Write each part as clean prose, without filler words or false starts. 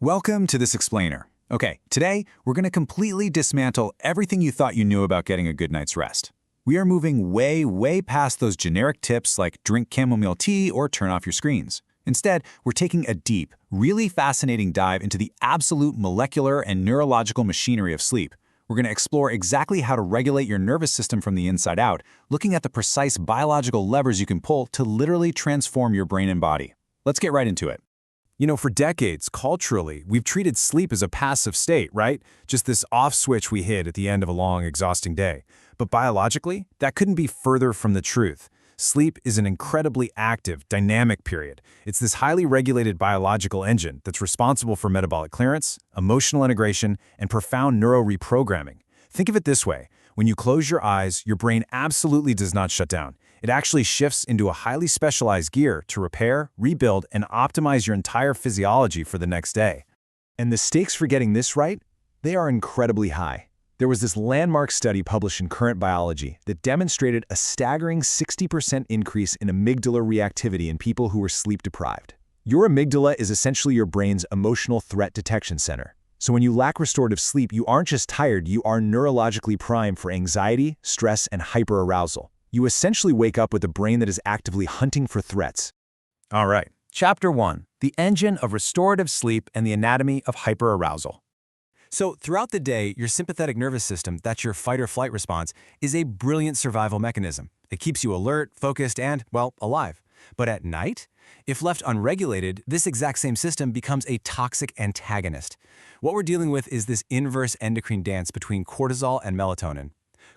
Welcome to this explainer. Okay, today we're going to completely dismantle everything you thought you knew about getting a good night's rest. We are moving way past those generic tips like drink chamomile tea or turn off your screens. Instead, we're taking a deep, really fascinating dive into the absolute molecular and neurological machinery of sleep. We're going to explore exactly how to regulate your nervous system from the inside out, looking at the precise biological levers you can pull to literally transform your brain and body. Let's get right into it. You know, for decades, culturally, we've treated sleep as a passive state, right? Just this off switch we hit at the end of a long, exhausting day. But biologically, that couldn't be further from the truth. Sleep is an incredibly active, dynamic period. It's this highly regulated biological engine that's responsible for metabolic clearance, emotional integration, and profound neuroreprogramming. Think of it this way. When you close your eyes, your brain absolutely does not shut down. It actually shifts into a highly specialized gear to repair, rebuild, and optimize your entire physiology for the next day. And the stakes for getting this right? They are incredibly high. There was this landmark study published in Current Biology that demonstrated a staggering 60% increase in amygdala reactivity in people who were sleep-deprived. Your amygdala is essentially your brain's emotional threat detection center. So when you lack restorative sleep, you aren't just tired, you are neurologically primed for anxiety, stress, and hyperarousal. You essentially wake up with a brain that is actively hunting for threats. All right, Chapter 1, the engine of restorative sleep and the anatomy of hyperarousal. So throughout the day, your sympathetic nervous system, that's your fight-or-flight response, is a brilliant survival mechanism. It keeps you alert, focused, and, well, alive. But at night, if left unregulated, this exact same system becomes a toxic antagonist. What we're dealing with is this inverse endocrine dance between cortisol and melatonin.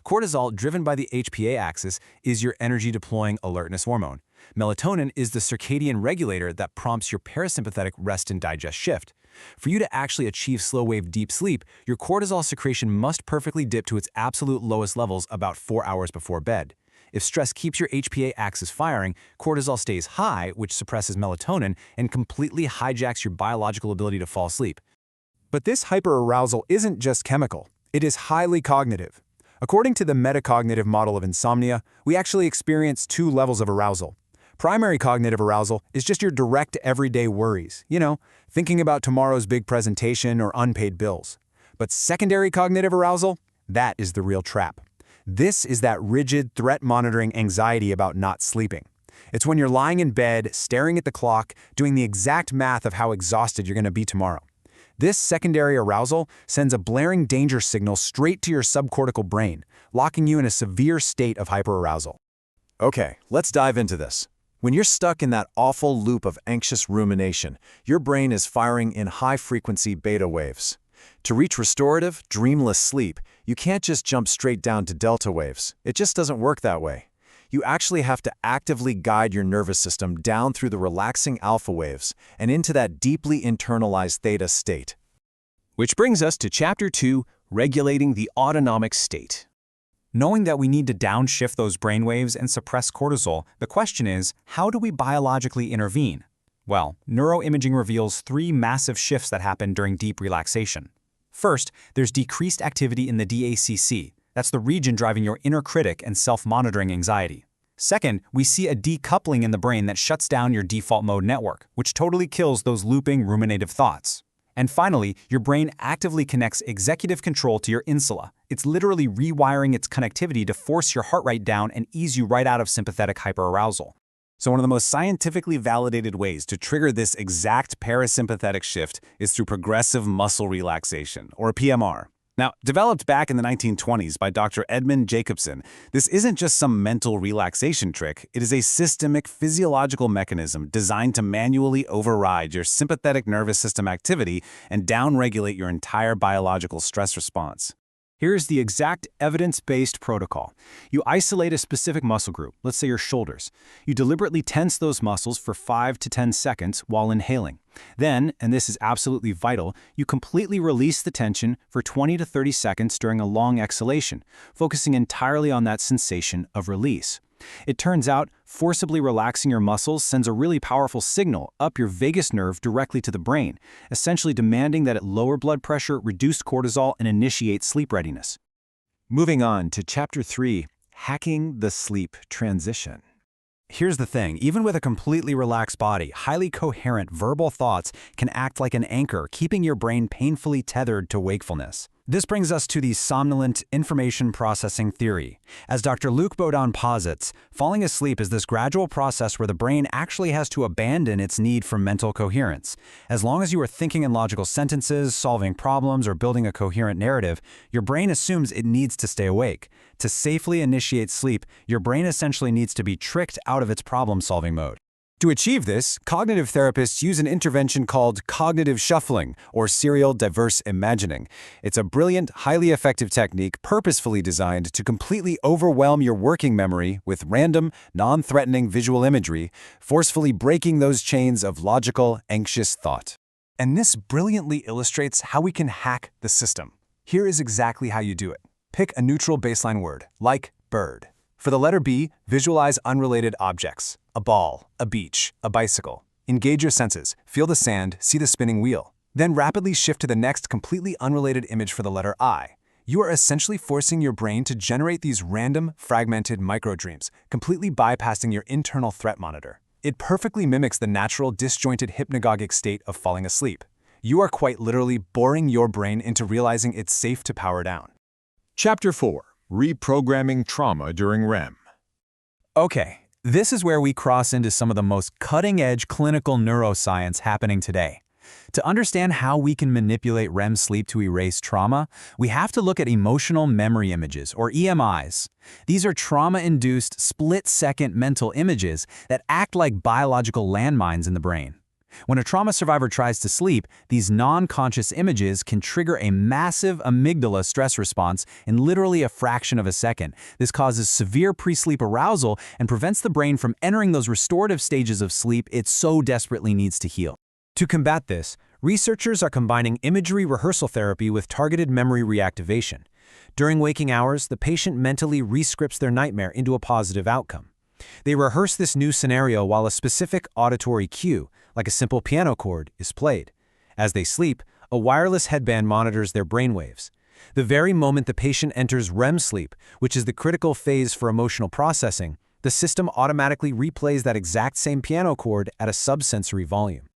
Cortisol, driven by the HPA axis, is your energy-deploying alertness hormone. Melatonin is the circadian regulator that prompts your parasympathetic rest and digest shift. For you to actually achieve slow-wave deep sleep, your cortisol secretion must perfectly dip to its absolute lowest levels about 4 hours before bed. If stress keeps your HPA axis firing, cortisol stays high, which suppresses melatonin and completely hijacks your biological ability to fall asleep. But this hyperarousal isn't just chemical. It is highly cognitive. According to the metacognitive model of insomnia, we actually experience 2 levels of arousal. Primary cognitive arousal is just your direct everyday worries, thinking about tomorrow's big presentation or unpaid bills. But secondary cognitive arousal, that is the real trap. This is that rigid, threat-monitoring anxiety about not sleeping. It's when you're lying in bed, staring at the clock, doing the exact math of how exhausted you're going to be tomorrow. This secondary arousal sends a blaring danger signal straight to your subcortical brain, locking you in a severe state of hyperarousal. Okay, let's dive into this. When you're stuck in that awful loop of anxious rumination, your brain is firing in high-frequency beta waves. To reach restorative, dreamless sleep, you can't just jump straight down to delta waves. It just doesn't work that way. You actually have to actively guide your nervous system down through the relaxing alpha waves and into that deeply internalized theta state. Which brings us to Chapter 2, regulating the autonomic state. Knowing that we need to downshift those brainwaves and suppress cortisol, the question is, how do we biologically intervene? Well, neuroimaging reveals 3 massive shifts that happen during deep relaxation. First, there's decreased activity in the DACC. That's the region driving your inner critic and self-monitoring anxiety. Second, we see a decoupling in the brain that shuts down your default mode network, which totally kills those looping ruminative thoughts. And finally, your brain actively connects executive control to your insula. It's literally rewiring its connectivity to force your heart rate down and ease you right out of sympathetic hyperarousal. So one of the most scientifically validated ways to trigger this exact parasympathetic shift is through progressive muscle relaxation, or PMR. Now, developed back in the 1920s by Dr. Edmund Jacobson, this isn't just some mental relaxation trick. It is a systemic physiological mechanism designed to manually override your sympathetic nervous system activity and downregulate your entire biological stress response. Here's the exact evidence-based protocol. You isolate a specific muscle group, let's say your shoulders. You deliberately tense those muscles for 5 to 10 seconds while inhaling. Then, and this is absolutely vital, you completely release the tension for 20 to 30 seconds during a long exhalation, focusing entirely on that sensation of release. It turns out, forcibly relaxing your muscles sends a really powerful signal up your vagus nerve directly to the brain, essentially demanding that it lower blood pressure, reduce cortisol, and initiate sleep readiness. Moving on to Chapter 3, Hacking the Sleep Transition. Here's the thing, even with a completely relaxed body, highly coherent verbal thoughts can act like an anchor, keeping your brain painfully tethered to wakefulness. This brings us to the somnolent information processing theory. As Dr. Luc Baudin posits, falling asleep is this gradual process where the brain actually has to abandon its need for mental coherence. As long as you are thinking in logical sentences, solving problems, or building a coherent narrative, your brain assumes it needs to stay awake. To safely initiate sleep, your brain essentially needs to be tricked out of its problem-solving mode. To achieve this, cognitive therapists use an intervention called cognitive shuffling, or serial diverse imagining. It's a brilliant, highly effective technique purposefully designed to completely overwhelm your working memory with random, non-threatening visual imagery, forcefully breaking those chains of logical, anxious thought. And this brilliantly illustrates how we can hack the system. Here is exactly how you do it. Pick a neutral baseline word, like bird. For the letter B, visualize unrelated objects. A ball, a beach, a bicycle. Engage your senses, feel the sand, see the spinning wheel. Then rapidly shift to the next completely unrelated image for the letter I. You are essentially forcing your brain to generate these random, fragmented microdreams, completely bypassing your internal threat monitor. It perfectly mimics the natural, disjointed hypnagogic state of falling asleep. You are quite literally boring your brain into realizing it's safe to power down. Chapter 4. Reprogramming Trauma During REM. Okay, this is where we cross into some of the most cutting-edge clinical neuroscience happening today. To understand how we can manipulate REM sleep to erase trauma, we have to look at emotional memory images, or EMIs. These are trauma-induced, split-second mental images that act like biological landmines in the brain. When a trauma survivor tries to sleep, these non-conscious images can trigger a massive amygdala stress response in literally a fraction of a second. This causes severe pre-sleep arousal and prevents the brain from entering those restorative stages of sleep it so desperately needs to heal. To combat this, researchers are combining imagery rehearsal therapy with targeted memory reactivation. During waking hours, the patient mentally re-scripts their nightmare into a positive outcome. They rehearse this new scenario while a specific auditory cue, like a simple piano chord, is played. As they sleep, a wireless headband monitors their brainwaves. The very moment the patient enters REM sleep, which is the critical phase for emotional processing, the system automatically replays that exact same piano chord at a subsensory volume.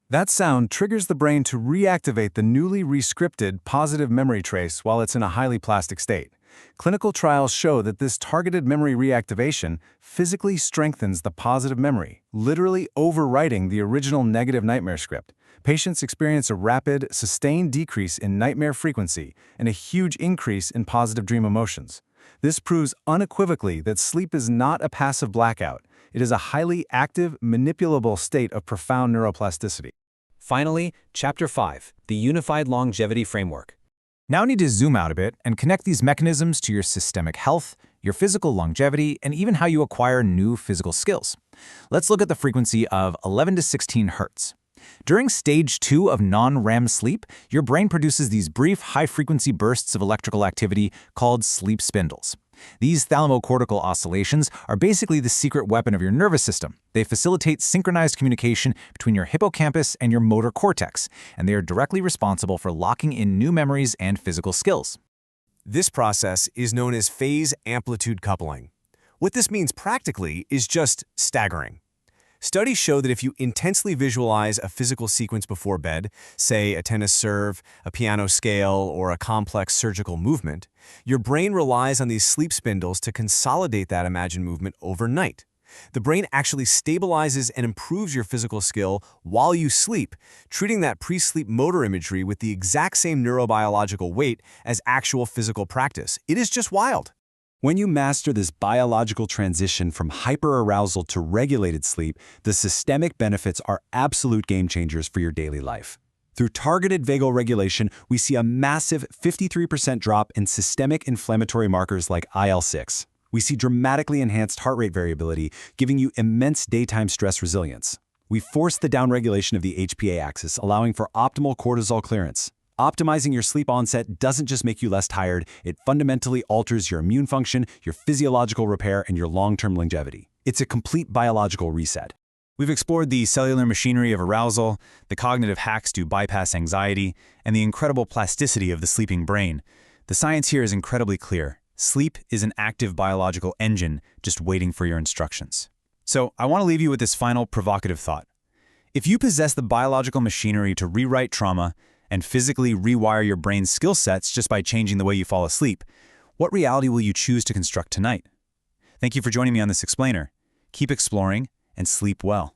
That sound triggers the brain to reactivate the newly re-scripted positive memory trace while it's in a highly plastic state. Clinical trials show that this targeted memory reactivation physically strengthens the positive memory, literally overwriting the original negative nightmare script. Patients experience a rapid, sustained decrease in nightmare frequency and a huge increase in positive dream emotions. This proves unequivocally that sleep is not a passive blackout. It is a highly active, manipulable state of profound neuroplasticity. Finally, Chapter 5, the Unified Longevity Framework. Now need to zoom out a bit and connect these mechanisms to your systemic health, your physical longevity, and even how you acquire new physical skills. Let's look at the frequency of 11 to 16 Hz. During stage 2 of non-REM sleep, your brain produces these brief, high-frequency bursts of electrical activity called sleep spindles. These thalamocortical oscillations are basically the secret weapon of your nervous system. They facilitate synchronized communication between your hippocampus and your motor cortex, and they are directly responsible for locking in new memories and physical skills. This process is known as phase amplitude coupling. What this means practically is just staggering. Studies show that if you intensely visualize a physical sequence before bed, say a tennis serve, a piano scale, or a complex surgical movement, your brain relies on these sleep spindles to consolidate that imagined movement overnight. The brain actually stabilizes and improves your physical skill while you sleep, treating that pre-sleep motor imagery with the exact same neurobiological weight as actual physical practice. It is just wild. When you master this biological transition from hyperarousal to regulated sleep, the systemic benefits are absolute game changers for your daily life. Through targeted vagal regulation, we see a massive 53% drop in systemic inflammatory markers like IL-6. We see dramatically enhanced heart rate variability, giving you immense daytime stress resilience. We force the downregulation of the HPA axis, allowing for optimal cortisol clearance. Optimizing your sleep onset doesn't just make you less tired, it fundamentally alters your immune function, your physiological repair, and your long-term longevity. It's a complete biological reset. We've explored the cellular machinery of arousal, the cognitive hacks to bypass anxiety, and the incredible plasticity of the sleeping brain. The science here is incredibly clear. Sleep is an active biological engine just waiting for your instructions. So I want to leave you with this final provocative thought. If you possess the biological machinery to rewrite trauma and physically rewire your brain's skill sets just by changing the way you fall asleep, what reality will you choose to construct tonight? Thank you for joining me on this explainer. Keep exploring and sleep well.